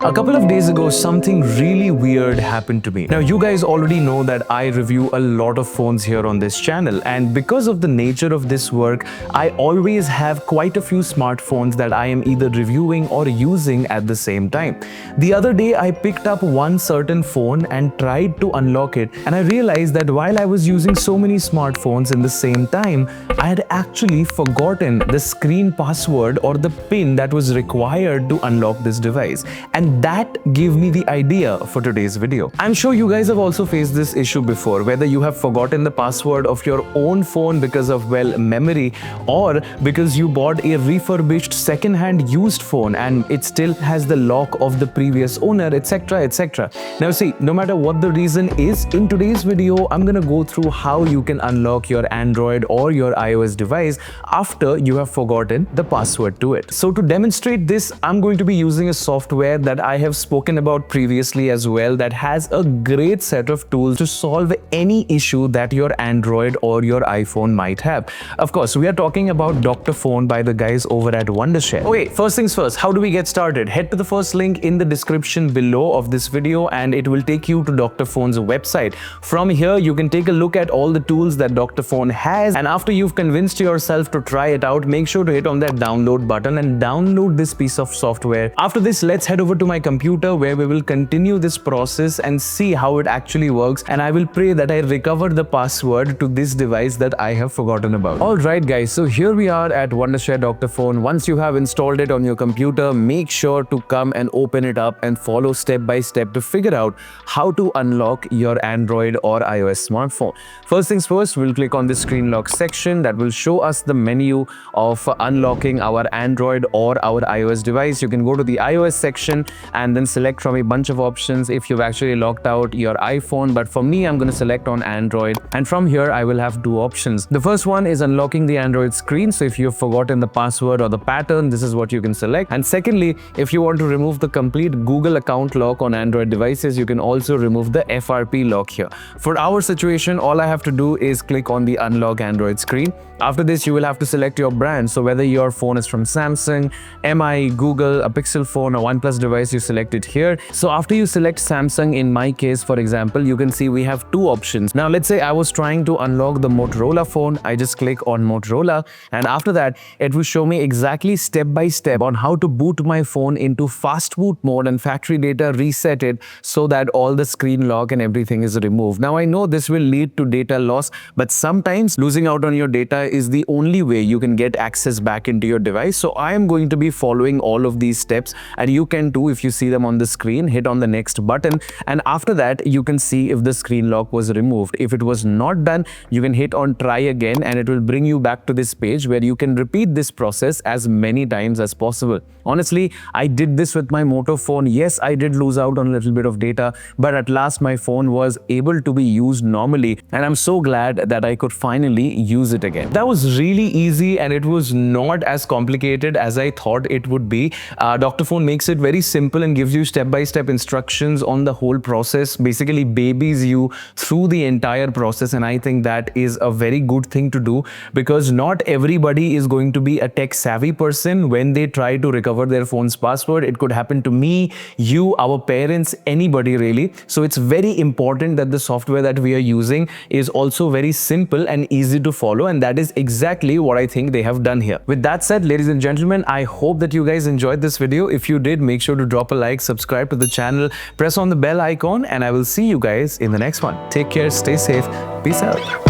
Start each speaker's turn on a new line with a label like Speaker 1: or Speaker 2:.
Speaker 1: A couple of days ago, something really weird happened to me. Now, you guys already know that I review a lot of phones here on this channel, and because of the nature of this work, I always have quite a few smartphones that I am either reviewing or using at the same time. The other day, I picked up one certain phone and tried to unlock it, and I realized that while I was using so many smartphones in the same time, I had actually forgotten the screen password or the PIN that was required to unlock this device. And that gave me the idea for today's video. I'm sure you guys have also faced this issue before, whether you have forgotten the password of your own phone because of, well, memory, or because you bought a refurbished second-hand used phone and it still has the lock of the previous owner, etc, etc. Now see, no matter what the reason is, in today's video, I'm gonna go through how you can unlock your Android or your iOS device after you have forgotten the password to it. So to demonstrate this, I'm going to be using a software that I have spoken about previously as well, that has a great set of tools to solve any issue that your Android or your iPhone might have. Of course, we are talking about DrFone by the guys over at Wondershare. Okay, first things first, how do we get started? Head to the first link in the description below of this video and it will take you to DrFone's website. From here, you can take a look at all the tools that DrFone has, and after you've convinced yourself to try it out, make sure to hit on that download button and download this piece of software. After this, let's head over to my computer where we will continue this process and see how it actually works, and I will pray that I recover the password to this device that I have forgotten about. Alright guys, so here we are at Wondershare DrFone. Once you have installed it on your computer, make sure to come and open it up and follow step by step to figure out how to unlock your Android or iOS smartphone. First things first, we'll click on the screen lock section that will show us the menu of unlocking our Android or our iOS device. You can go to the iOS section and then select from a bunch of options if you've actually locked out your iPhone, but for me, I'm going to select on Android, and from here I will have two options. The first one is unlocking the Android screen, so if you've forgotten the password or the pattern, this is what you can select. And secondly, if you want to remove the complete Google account lock on Android devices, you can also remove the FRP lock here. For our situation, all I have to do is click on the unlock Android screen. After this, you will have to select your brand, so whether your phone is from Samsung, MI, Google, a Pixel phone or OnePlus device, you select it here. So after you select Samsung, in my case for example, you can see we have two options. Now let's say I was trying to unlock the Motorola phone. I just click on Motorola, and after that it will show me exactly step by step on how to boot my phone into fast boot mode and factory data reset it so that all the screen lock and everything is removed. Now I know this will lead to data loss, but sometimes losing out on your data is the only way you can get access back into your device. So I am going to be following all of these steps, and you can too if you see them on the screen. Hit on the next button, and after that you can see if the screen lock was removed. If it was not done, you can hit on try again, and it will bring you back to this page where you can repeat this process as many times as possible. Honestly, I did this with my Moto phone. Yes, I did lose out on a little bit of data, but at last my phone was able to be used normally, and I'm so glad that I could finally use it again. That was really easy, and it was not as complicated as I thought it would be. DrFone makes it very simple and gives you step-by-step instructions on the whole process, basically babies you through the entire process, and I think that is a very good thing to do, because not everybody is going to be a tech-savvy person when they try to recover their phone's password. It could happen to me, you, our parents, anybody really. So it's very important that the software that we are using is also very simple and easy to follow, and that is exactly what I think they have done here. With that said, ladies and gentlemen, I hope that you guys enjoyed this video. If you did, make sure to drop a like, subscribe to the channel, press on the bell icon, and I will see you guys in the next one. Take care, stay safe, peace out.